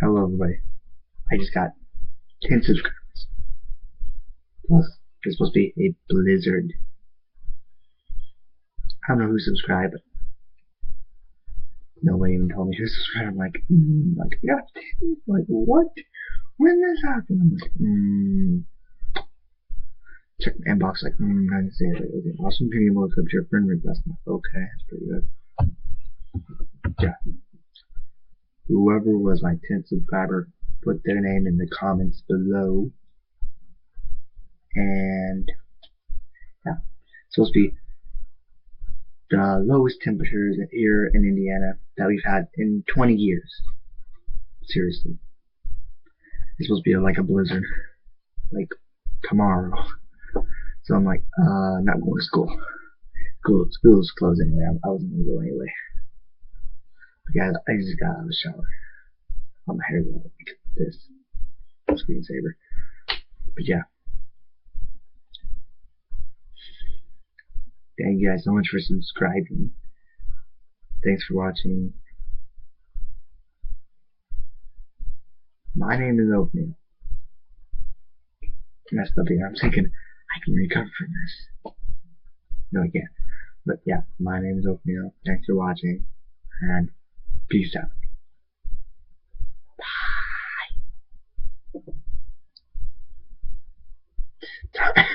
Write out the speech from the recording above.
Hello everybody. I just got 10 subscribers. Plus, there's supposed to be a blizzard. I don't know who subscribed, but nobody even told me who subscribed. I'm like, yeah, like what? When this happened? I'm like, check my inbox, like, I didn't say it. Like, okay, awesome video will accept your friend request. I'm like, okay, that's pretty good. Yeah. Whoever was my 10th subscriber, put their name in the comments below. And yeah, it's supposed to be the lowest temperatures here in Indiana that we've had in 20 years. Seriously. It's supposed to be like a blizzard. Like tomorrow. So I'm like, not going to school. School's closed anyway. I wasn't going to go anyway. But yeah, I just got out of the shower. My hair's all like this. Screensaver. But yeah. Thank you guys so much for subscribing. Thanks for watching. My name is Oatmeal. Messed up here. I'm thinking I can recover from this. No, I can't. But yeah, my name is Oatmeal. Thanks for watching. And peace out. Bye.